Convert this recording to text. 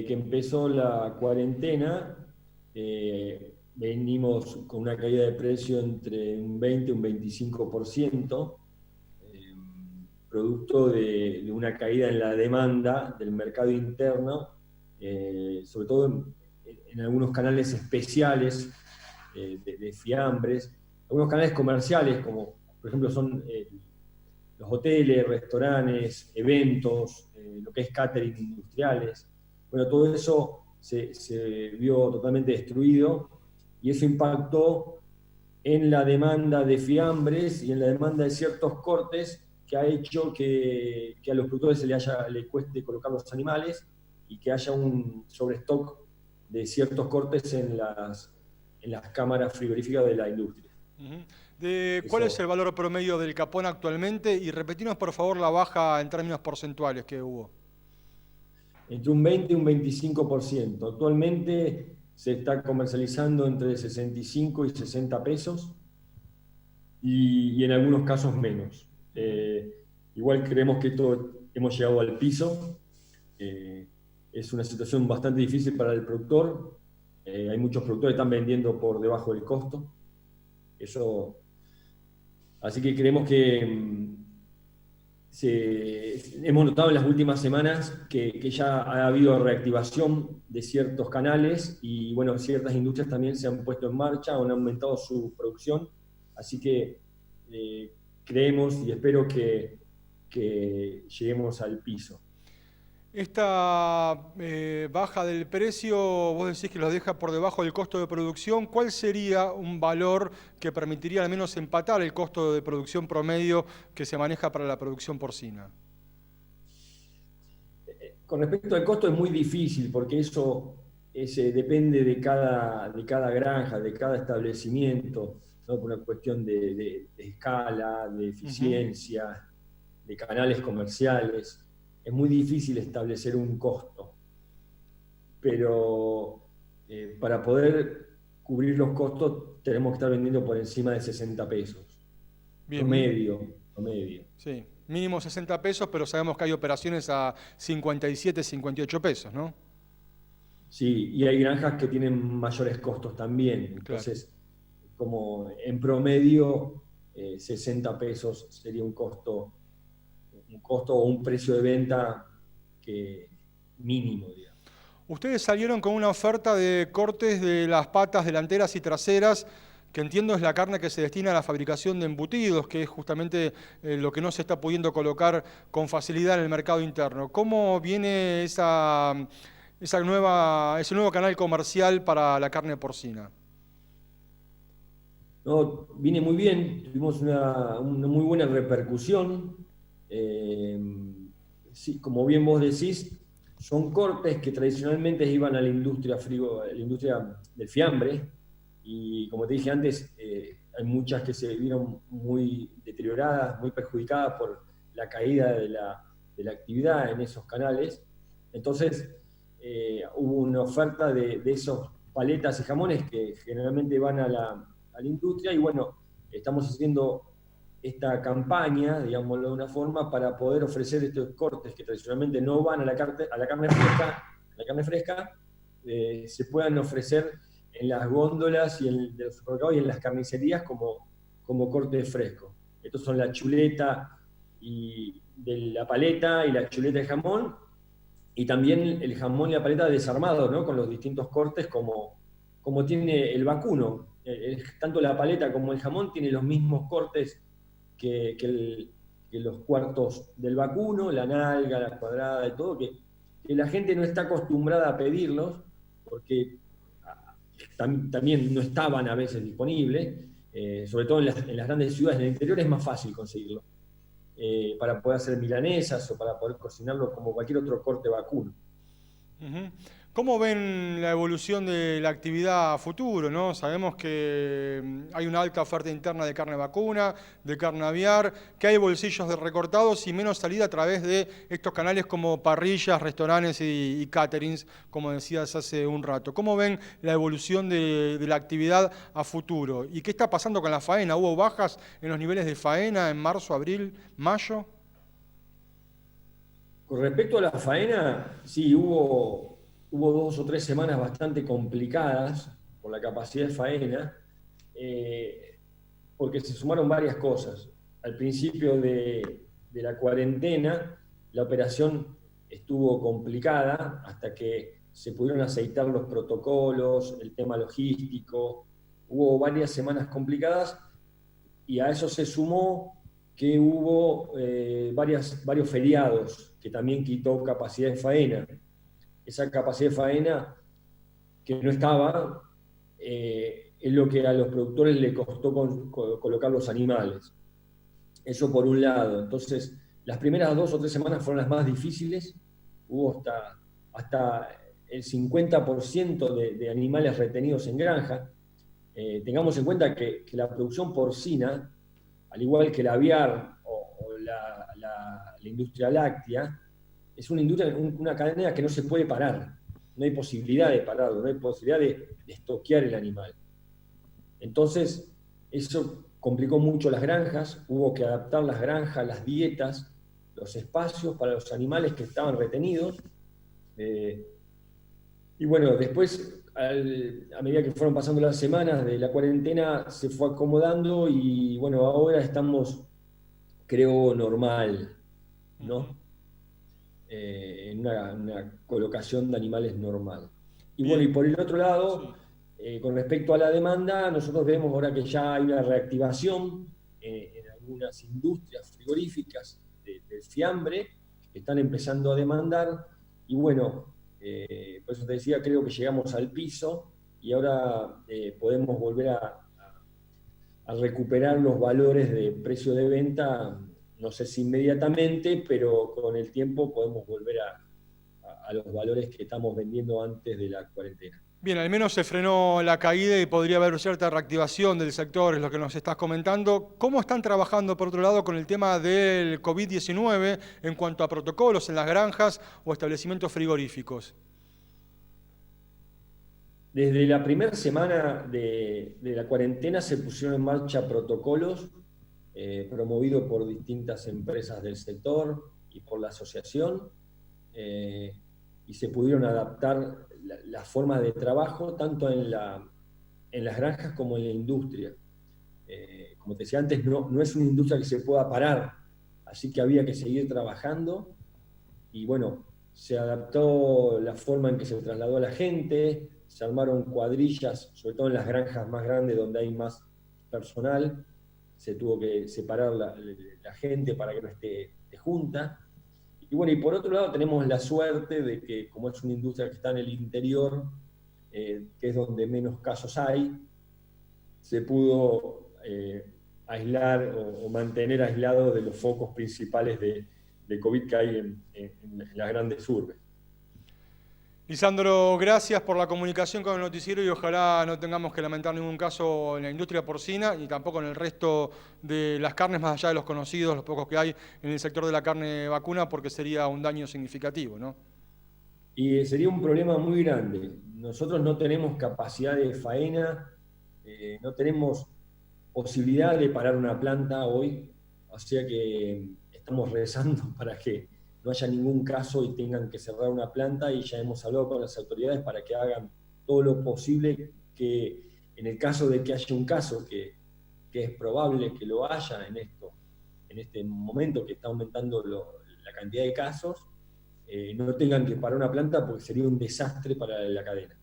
que empezó la cuarentena, venimos con una caída de precio entre un 20 y un 25%, producto de una caída en la demanda del mercado interno, sobre todo en algunos canales especiales de fiambres, algunos canales comerciales, como por ejemplo son los hoteles, restaurantes, eventos, lo que es catering industriales. Bueno, todo eso se vio totalmente destruido y eso impactó en la demanda de fiambres y en la demanda de ciertos cortes que ha hecho que a los productores le cueste colocar los animales y que haya un sobrestock de ciertos cortes en las cámaras frigoríficas de la industria. ¿Cuál es Eso, el valor promedio del capón actualmente? Y repetinos por favor la baja en términos porcentuales que hubo. entre un 20 y un 25%. Actualmente se está comercializando entre 65 y 60 pesos y en algunos casos menos. Igual creemos que hemos llegado al piso. Eh, es una situación bastante difícil para el productor. Hay muchos productores que están vendiendo por debajo del costo. Eso, así que creemos que hemos notado en las últimas semanas que ya ha habido reactivación de ciertos canales y bueno, ciertas industrias también se han puesto en marcha o han aumentado su producción. Así que creemos y espero que lleguemos al piso. Esta baja del precio, vos decís que los deja por debajo del costo de producción. ¿Cuál sería un valor que permitiría al menos empatar el costo de producción promedio que se maneja para la producción porcina? Con respecto al costo es muy difícil porque eso depende de cada granja, de cada establecimiento, ¿no? Por una cuestión de escala, de Ujú. eficiencia, de canales comerciales. Es muy difícil establecer un costo, pero para poder cubrir los costos tenemos que estar vendiendo por encima de 60 pesos, Bien, promedio, promedio. sí, mínimo 60 pesos, pero sabemos que hay operaciones a 57, 58 pesos, ¿no? Sí, y hay granjas que tienen mayores costos también. Claro. Entonces, como en promedio, 60 pesos sería un costo o un precio de venta que, mínimo, digamos. Ustedes salieron con una oferta de cortes de las patas delanteras y traseras, que entiendo es la carne que se destina a la fabricación de embutidos, que es justamente lo que no se está pudiendo colocar con facilidad en el mercado interno. ¿Cómo viene ese nuevo canal comercial para la carne porcina? No, viene muy bien, tuvimos una muy buena repercusión. Eh, sí, como bien vos decís, son cortes que tradicionalmente iban a la industria, a la industria del fiambre, y como te dije antes, hay muchas que se vieron muy deterioradas, muy perjudicadas por la caída de la actividad en esos canales. Entonces, hubo una oferta de esos paletas y jamones que generalmente van a la industria y bueno, estamos haciendo esta campaña, digámoslo de una forma, para poder ofrecer estos cortes que tradicionalmente no van a la carne fresca, se puedan ofrecer en las góndolas de los supermercados y en las carnicerías como corte fresco. Estos son la chuleta de la paleta y la chuleta de jamón, y también el jamón y la paleta desarmado, ¿no? Con los distintos cortes como tiene el vacuno. Tanto la paleta como el jamón tienen los mismos cortes que los cuartos del vacuno, la nalga, la cuadrada y todo, que la gente no está acostumbrada a pedirlos, porque también no estaban a veces disponibles, sobre todo en las grandes ciudades. En el interior es más fácil conseguirlo, para poder hacer milanesas o para poder cocinarlo como cualquier otro corte vacuno. Ujú. ¿Cómo ven la evolución de la actividad a futuro, no? Sabemos que hay una alta oferta interna de carne vacuna, de carne aviar, que hay bolsillos de recortados y menos salida a través de estos canales como parrillas, restaurantes y caterings, como decías hace un rato. ¿Cómo ven la evolución de la actividad a futuro? ¿Y qué está pasando con la faena? ¿Hubo bajas en los niveles de faena en marzo, abril, mayo? Con respecto a la faena, sí, hubo. hubo 2 o 3 semanas bastante complicadas por la capacidad de faena, porque se sumaron varias cosas. Al principio de la cuarentena, la operación estuvo complicada hasta que se pudieron aceitar los protocolos, el tema logístico. Hubo varias semanas complicadas y a eso se sumó que hubo varios feriados que también quitó capacidad de faena. Esa capacidad de faena que no estaba, es lo que a los productores le costó colocar los animales. Eso por un lado. Entonces, las primeras 2 o 3 semanas fueron las más difíciles. Hubo hasta el 50% de animales retenidos en granja. Tengamos en cuenta que la producción porcina, al igual que la aviar o la industria láctea, es una cadena que no se puede parar. No hay posibilidad de pararlo, no hay posibilidad de estoquear el animal. Entonces, eso complicó mucho las granjas, hubo que adaptar las granjas, las dietas, los espacios para los animales que estaban retenidos. Y bueno, después, a medida que fueron pasando las semanas de la cuarentena, se fue acomodando y bueno, ahora estamos, creo, normal, ¿no? En una colocación de animales normal. Y bueno, y Bien, por el otro lado, sí. con respecto a la demanda, nosotros vemos ahora que ya hay una reactivación en algunas industrias frigoríficas del fiambre que están empezando a demandar. Y bueno, por eso te decía, creo que llegamos al piso y ahora podemos volver a recuperar los valores de precio de venta, no sé si inmediatamente, pero con el tiempo podemos volver a los valores que estamos vendiendo antes de la cuarentena. Bien, al menos se frenó la caída y podría haber cierta reactivación del sector, es lo que nos estás comentando. ¿Cómo están trabajando, por otro lado, con el tema del COVID-19 en cuanto a protocolos en las granjas o establecimientos frigoríficos? Desde la primera semana de la cuarentena se pusieron en marcha protocolos promovidos por distintas empresas del sector y por la asociación, eh, y se pudieron adaptar las formas de trabajo tanto en las granjas como en la industria. Como te decía antes, no es una industria que se pueda parar, así que había que seguir trabajando y bueno, se adaptó la forma en que se trasladó a la gente, se armaron cuadrillas, sobre todo en las granjas más grandes donde hay más personal, se tuvo que separar la gente para que no esté junta. Y bueno, y por otro lado tenemos la suerte de que como es una industria que está en el interior, que es donde menos casos hay, se pudo aislar o mantener aislado de los focos principales de COVID que hay en las grandes urbes. Lisandro, gracias por la comunicación con el noticiero y ojalá no tengamos que lamentar ningún caso en la industria porcina y tampoco en el resto de las carnes, más allá de los conocidos, los pocos que hay en el sector de la carne vacuna, porque sería un daño significativo, ¿no? Y sería un problema muy grande. Nosotros no tenemos capacidad de faena, no tenemos posibilidad de parar una planta hoy, o sea que estamos rezando para que no haya ningún caso y tengan que cerrar una planta y ya hemos hablado con las autoridades para que hagan todo lo posible que en el caso de que haya un caso, que es probable que lo haya en este momento que está aumentando la cantidad de casos, no tengan que parar una planta porque sería un desastre para la cadena.